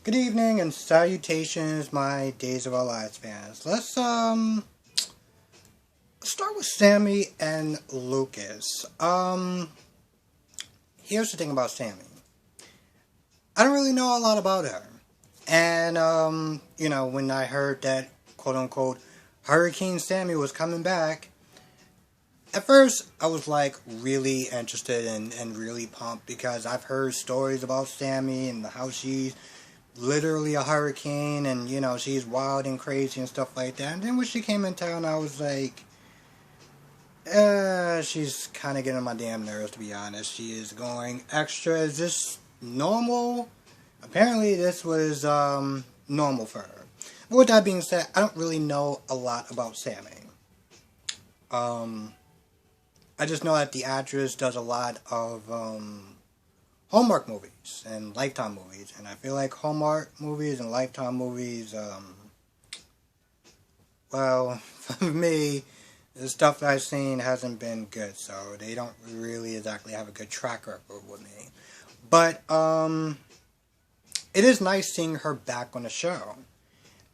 Good evening and salutations, my Days of Our Lives fans. Let's start with Sammy and Lucas. Here's the thing about Sammy. I don't really know a lot about her. And when I heard that quote unquote Hurricane Sammy was coming back, at first I was like really interested and really pumped because I've heard stories about Sammy and how she's literally a hurricane and she's wild and crazy and stuff like that. And then when she came in town, I was like, she's kind of getting on my damn nerves, to be honest. She is going extra. Is this normal? Apparently this was normal for her. But with that being said, I don't really know a lot about Sammy. I just know that the actress does a lot of Hallmark movies and Lifetime movies, and I feel like Hallmark movies and Lifetime movies, well, for me, the stuff that I've seen hasn't been good, so they don't really exactly have a good track record with me. But it is nice seeing her back on the show,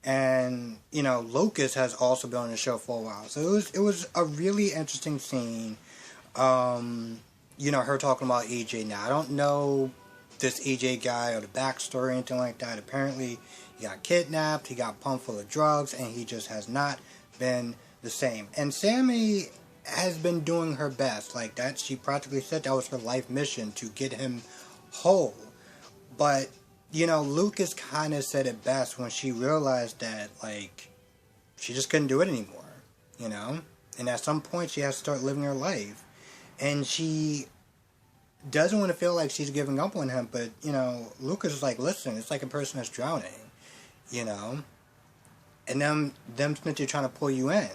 and Lucas has also been on the show for a while, so it was a really interesting scene. Her talking about EJ now. I don't know this EJ guy or the backstory or anything like that. Apparently, he got kidnapped, he got pumped full of drugs, and he just has not been the same. And Sammy has been doing her best. Like that, she practically said that was her life mission to get him whole. But, Lucas kind of said it best when she realized that, like, she just couldn't do it anymore. And at some point, she has to start living her life. And she doesn't want to feel like she's giving up on him, but, Lucas is like, listen, it's like a person that's drowning, and them simply trying to pull you in,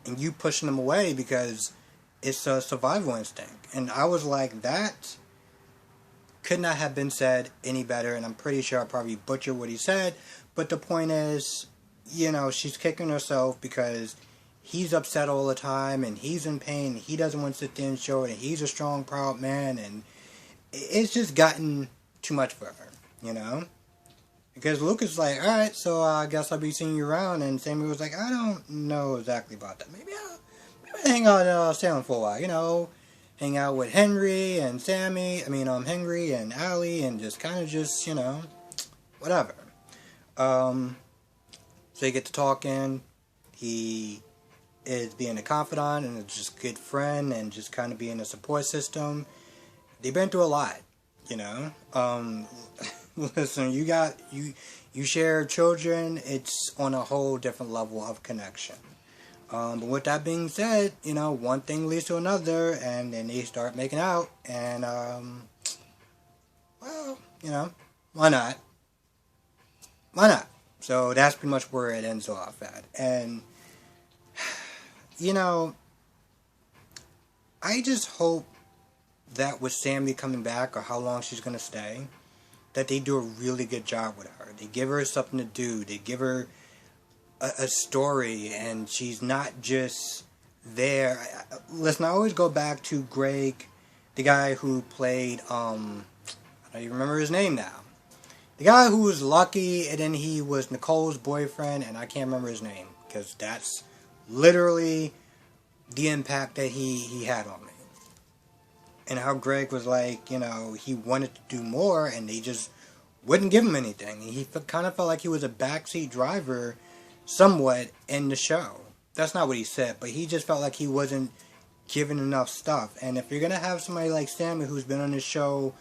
and you pushing them away because it's a survival instinct. And I was like, that could not have been said any better, and I'm pretty sure I probably butchered what he said, but the point is, she's kicking herself because he's upset all the time, and he's in pain, and he doesn't want to sit there and show it, and he's a strong, proud man, and it's just gotten too much for her, Because Lucas is like, alright, so I guess I'll be seeing you around, and Sammy was like, I don't know exactly about that. Maybe I'll hang out in Salem for a while, hang out with Henry and Henry and Allie, and just kind of whatever. So they get to talking, he is being a confidant and just a good friend and just kind of being a support system. They've been through a lot, Listen, you share children, it's on a whole different level of connection. But with that being said, one thing leads to another, and then they start making out, and well, why not? Why not? So that's pretty much where it ends off at, and I just hope that with Sammy coming back, or how long she's gonna stay, that they do a really good job with her. They give her something to do. They give her a story, and she's not just there. Listen, I always go back to Greg, the guy who played, I don't even remember his name now. The guy who was Lucky, and then he was Nicole's boyfriend, and I can't remember his name, because that's literally the impact that he had on me. And how Greg was like, he wanted to do more, and they just wouldn't give him anything. He kind of felt like he was a backseat driver, somewhat, in the show. That's not what he said, but he just felt like he wasn't given enough stuff. And if you're going to have somebody like Sammy, who's been on the show,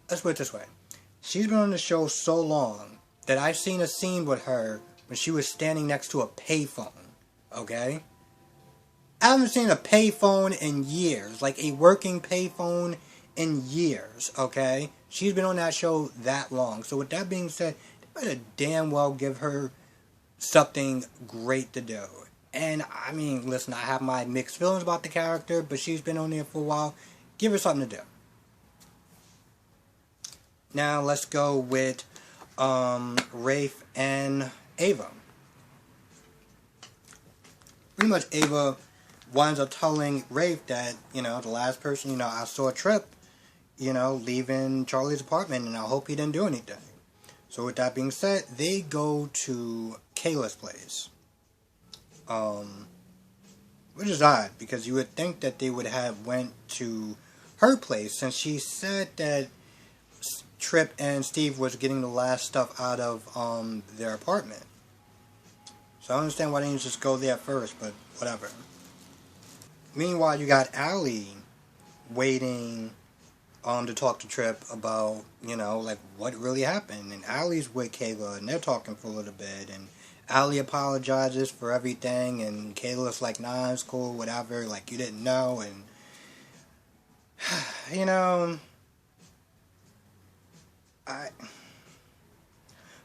let's put it this way. She's been on the show so long that I've seen a scene with her when she was standing next to a payphone, okay? I haven't seen a payphone in years, like a working payphone in years, okay? She's been on that show that long. So with that being said, they better damn well give her something great to do. And, listen, I have my mixed feelings about the character, but she's been on there for a while. Give her something to do. Now, let's go with Rafe and Ava. Pretty much Ava winds up telling Rafe that, the last person, I saw a trip, leaving Charlie's apartment, and I hope he didn't do anything. So with that being said, they go to Kayla's place. Which is odd, because you would think that they would have went to her place, since she said that Trip and Steve was getting the last stuff out of their apartment. So I understand why they didn't just go there first, but whatever. Meanwhile, you got Allie waiting to talk to Trip about, like what really happened. And Allie's with Kayla, and they're talking for a little bit, and Allie apologizes for everything, and Kayla's like, nah, it's cool, whatever, like you didn't know. And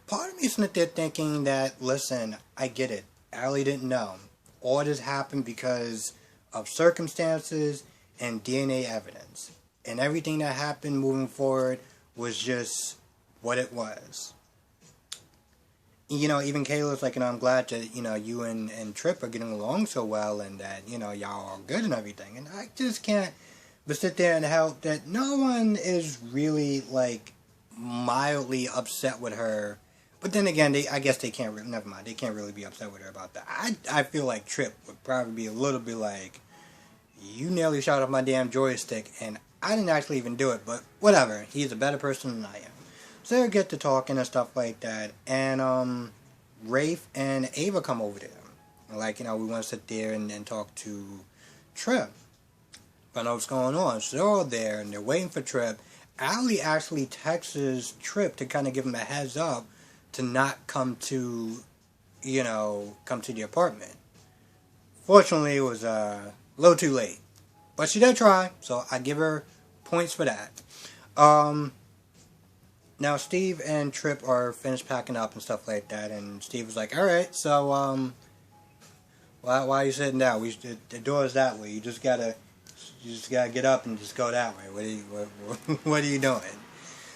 part of me is sitting there thinking that, listen, I get it, Allie didn't know. All this happened because of circumstances and DNA evidence. And everything that happened moving forward was just what it was. Even Kayla's like, I'm glad that, you and Trip are getting along so well, and that, y'all are good and everything. And I just can't but sit there and help that no one is really, like, mildly upset with her. But then again, I guess they can't really, never mind, they can't really be upset with her about that. I feel like Trip would probably be a little bit like, you nearly shot off my damn joystick, and I didn't actually even do it, but whatever. He's a better person than I am. So they get to talking and stuff like that, and Rafe and Ava come over there. Like, we want to sit there and talk to Trip. Find out what's going on. So they're all there, and they're waiting for Trip. Allie actually texts Trip to kind of give him a heads up to not come to the apartment. Fortunately, it was a little too late. But she did try, so I give her points for that. Now, Steve and Trip are finished packing up and stuff like that, and Steve was like, alright, so, why are you sitting down? The door's that way. You just gotta get up and just go that way. What are you doing?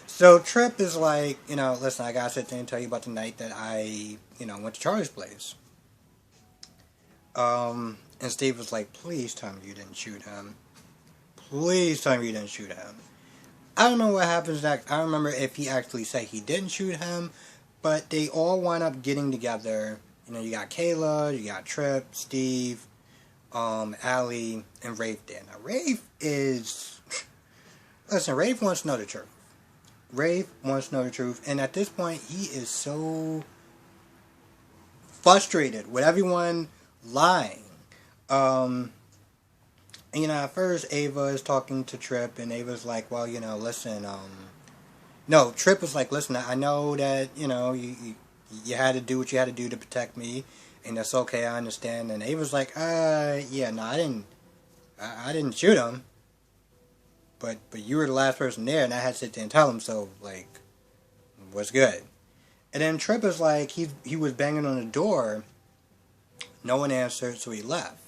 So Trip is like, listen, I gotta sit there and tell you about the night that I, went to Charlie's place. And Steve was like, please tell me you didn't shoot him. Please tell me you didn't shoot him. I don't know what happens next. I don't remember if he actually said he didn't shoot him, but they all wind up getting together. You got Kayla, you got Trip, Steve, Allie, and Rafe there. Now, Rafe wants to know the truth. Rafe wants to know the truth, and at this point, he is so frustrated with everyone lying. At first, Ava is talking to Trip, and Ava's like, well, listen, no, Trip was like, listen, I know that, you had to do what you had to do to protect me, and that's okay, I understand. And Ava's like, yeah, no, I didn't shoot him, but you were the last person there, and I had to sit there and tell him, so, like, what's good? And then Trip is like, he was banging on the door, no one answered, so he left.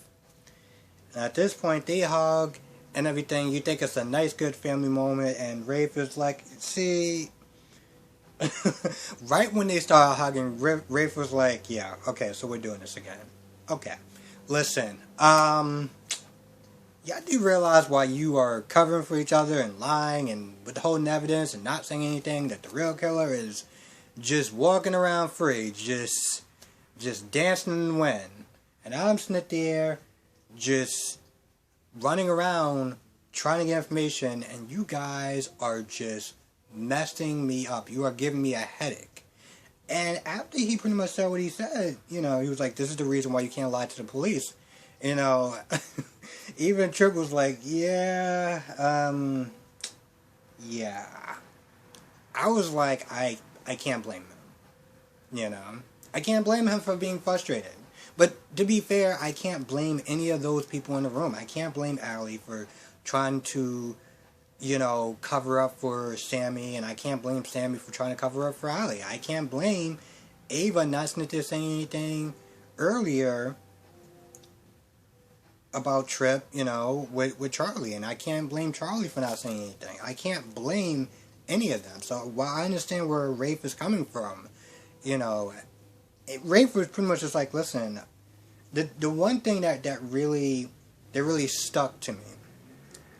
And at this point, they hug and everything. You think it's a nice, good family moment, and Rafe is like, see, right when they started hugging, Rafe was like, yeah, okay, so we're doing this again. Okay, listen, y'all do realize why you are covering for each other and lying and withholding evidence and not saying anything, that the real killer is just walking around free, just dancing in the wind. And I'm sitting there just running around trying to get information, and you guys are just messing me up. You are giving me a headache. And after he pretty much said what he said, he was like, this is the reason why you can't lie to the police. Even Trip was like, yeah. I was like, I can't blame him. I can't blame him for being frustrated. But to be fair, I can't blame any of those people in the room. I can't blame Allie for trying to, cover up for Sammy, and I can't blame Sammy for trying to cover up for Allie. I can't blame Ava not saying anything earlier about Trip, with Charlie, and I can't blame Charlie for not saying anything. I can't blame any of them. So while I understand where Rafe is coming from, Rafe was pretty much just like, listen, the one thing that really stuck to me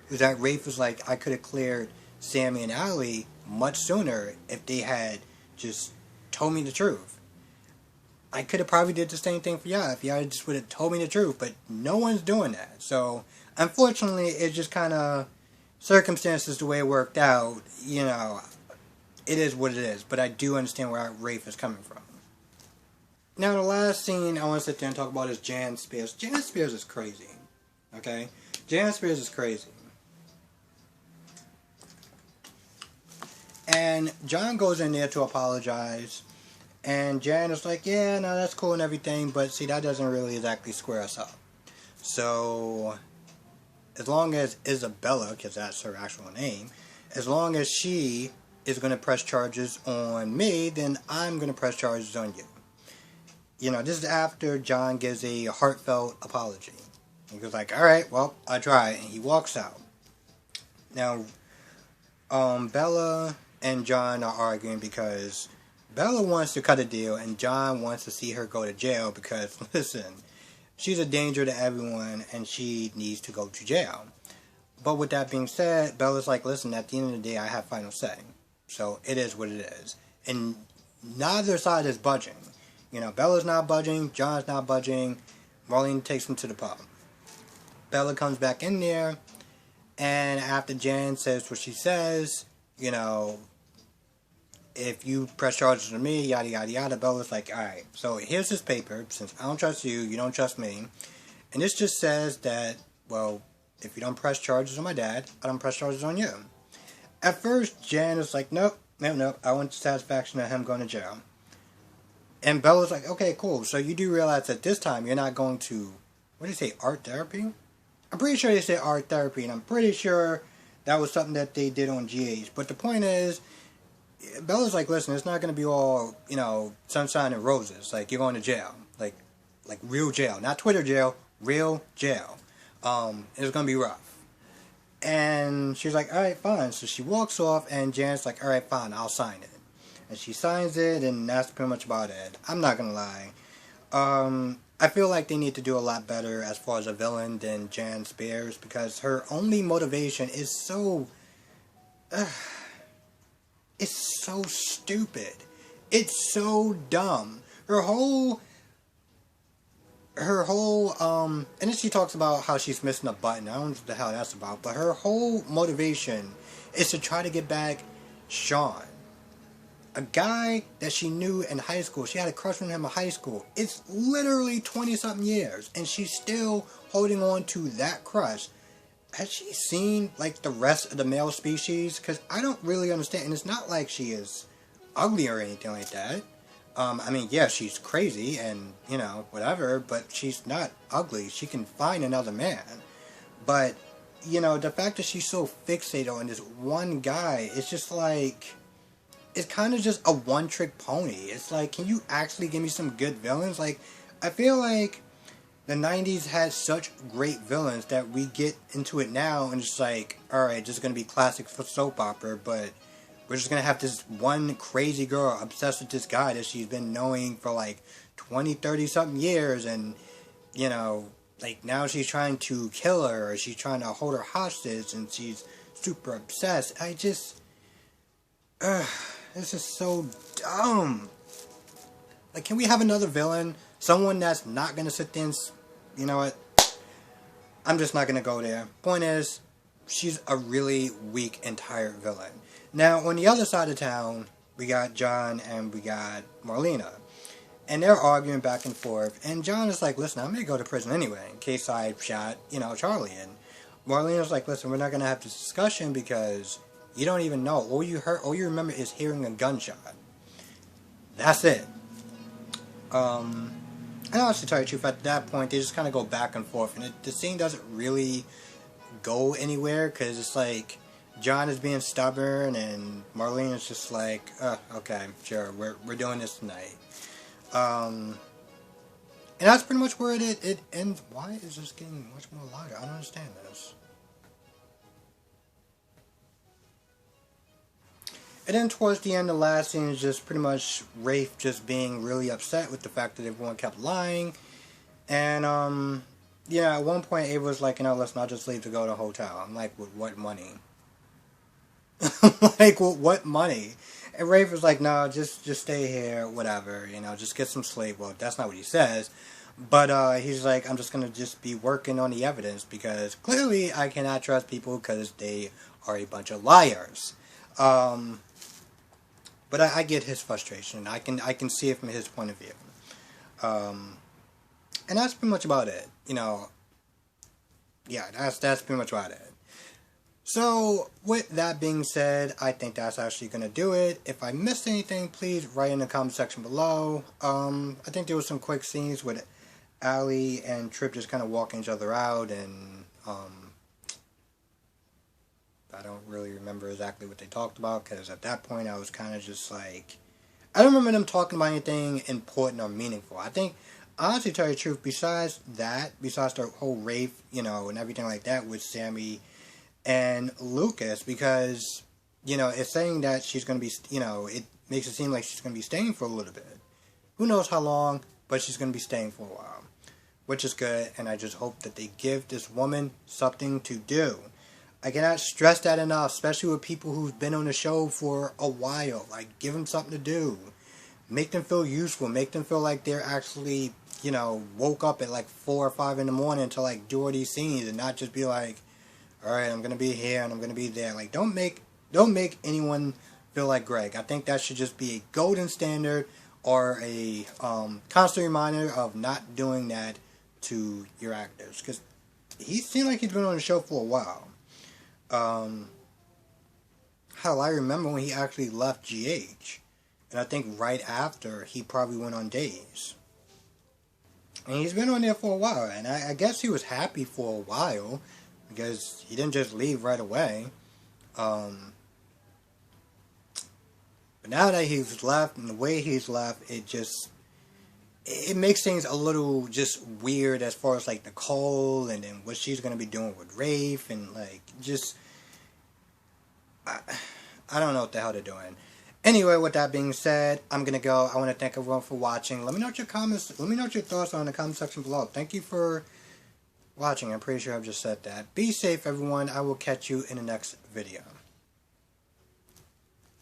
was that Rafe was like, I could have cleared Sammy and Allie much sooner if they had just told me the truth. I could have probably did the same thing for y'all if y'all just would have told me the truth, but no one's doing that. So, unfortunately, it's just kind of circumstances the way it worked out. You know, it is what it is, but I do understand where Rafe is coming from. Now, the last scene I want to sit there and talk about is Jan Spears. Jan Spears is crazy. Okay? Jan Spears is crazy. And John goes in there to apologize. And Jan is like, yeah, no, that's cool and everything. But see, that doesn't really exactly square us up. So, as long as Isabella, because that's her actual name, as long as she is going to press charges on me, then I'm going to press charges on you. You know, this is after John gives a heartfelt apology. He goes like, alright, well, I tried. And he walks out. Now, Bella and John are arguing because Bella wants to cut a deal and John wants to see her go to jail because, listen, she's a danger to everyone and she needs to go to jail. But with that being said, Bella's like, listen, at the end of the day, I have final say. So it is what it is. And neither side is budging. You know, Bella's not budging, John's not budging. Marlene takes him to the pub. Bella comes back in there, and after Jan says what she says, you know, if you press charges on me, yada yada yada, Bella's like, alright, so here's this paper, since I don't trust you, you don't trust me, and this just says that, well, if you don't press charges on my dad, I don't press charges on you. At first, Jan is like, nope, I want the satisfaction of him going to jail. And Bella's like, okay, cool. So you do realize that this time you're not going to, what do you say, art therapy? I'm pretty sure they said art therapy, and I'm pretty sure that was something that they did on GH. But the point is, Bella's like, listen, it's not going to be all, you know, sunshine and roses. Like, you're going to jail. Like real jail. Not Twitter jail, real jail. It's going to be rough. And she's like, alright, fine. So she walks off, and Jan's like, alright, fine, I'll sign it. And she signs it, and that's pretty much about it. I'm not gonna lie. I feel like they need to do a lot better as far as a villain than Jan Spears, because her only motivation is so... it's so stupid. It's so dumb. Her whole, and then she talks about how she's missing a button. I don't know what the hell that's about, but her whole motivation is to try to get back Sean. A guy that she knew in high school. She had a crush on him in high school. It's literally 20-something years. And she's still holding on to that crush. Has she seen, like, the rest of the male species? Because I don't really understand. And it's not like she is ugly or anything like that. I mean, yeah, she's crazy and, you know, whatever. But she's not ugly. She can find another man. But, you know, the fact that she's so fixated on this one guy, it's just like... It's kind of just a one-trick pony. It's like, can you actually give me some good villains? Like, I feel like the 90s had such great villains that we get into it now and it's like, alright, this is going to be classic for soap opera, but we're just going to have this one crazy girl obsessed with this guy that she's been knowing for like 20, 30-something years, and, you know, like, now she's trying to kill her, or she's trying to hold her hostage, and she's super obsessed. I just... this is so dumb. Like, can we have another villain? Someone that's not going to sit there and... You know what? I'm just not going to go there. Point is, she's a really weak and tired villain. Now, on the other side of town, we got John and we got Marlena. And they're arguing back and forth. And John is like, listen, I'm going to go to prison anyway, in case I shot, you know, Charlie. And Marlena's like, listen, we're not going to have this discussion because... You don't even know. All you remember is hearing a gunshot. That's it. And honestly, to tell you the truth, at that point, they just kind of go back and forth. And the scene doesn't really go anywhere, because it's like, John is being stubborn, and Marlene is just like, okay, sure, we're doing this tonight. And that's pretty much where it ends. Why is this getting much more louder? I don't understand this. And then towards the end, the last scene is just pretty much Rafe just being really upset with the fact that everyone kept lying. And, yeah, at one point Ava was like, you know, let's not just leave to go to a hotel. I'm like, with what money? Like, what money? And Rafe was like, no, just stay here, whatever, just get some sleep. Well, that's not what he says. But he's like, I'm just going to just be working on the evidence because clearly I cannot trust people because they are a bunch of liars. But I get his frustration. I can see it from his point of view. And that's pretty much about it. Yeah, that's pretty much about it. So, with that being said, I think that's actually going to do it. If I missed anything, please write in the comment section below. I think there was some quick scenes with Allie and Trip just kind of walking each other out, and I don't really remember exactly what they talked about, because at that point I was kind of just like, I don't remember them talking about anything important or meaningful. I think, honestly, to tell you the truth, besides the whole Rafe, and everything like that with Sammy and Lucas, because, it's saying that she's going to be, it makes it seem like she's going to be staying for a little bit. Who knows how long, but she's going to be staying for a while. Which is good, and I just hope that they give this woman something to do. I cannot stress that enough, especially with people who've been on the show for a while. Like, give them something to do. Make them feel useful. Make them feel like they're actually, woke up at like 4 or 5 in the morning to like do all these scenes and not just be like, alright, I'm gonna be here and I'm gonna be there. Like, don't make anyone feel like Greg. I think that should just be a golden standard or a constant reminder of not doing that to your actors. Because he seemed like he's been on the show for a while. Hell, I remember when he actually left GH. And I think right after, he probably went on Days. And he's been on there for a while. And I guess he was happy for a while, because he didn't just leave right away. But now that he's left, and the way he's left, it makes things a little just weird as far as like Nicole and then what she's going to be doing with Rafe, and like just I don't know what the hell they're doing. Anyway, with that being said, I'm going to go. I want to thank everyone for watching. Let me know what your comments, let me know what your thoughts are in the comment section below. Thank you for watching. I'm pretty sure I've just said that. Be safe, everyone. I will catch you in the next video.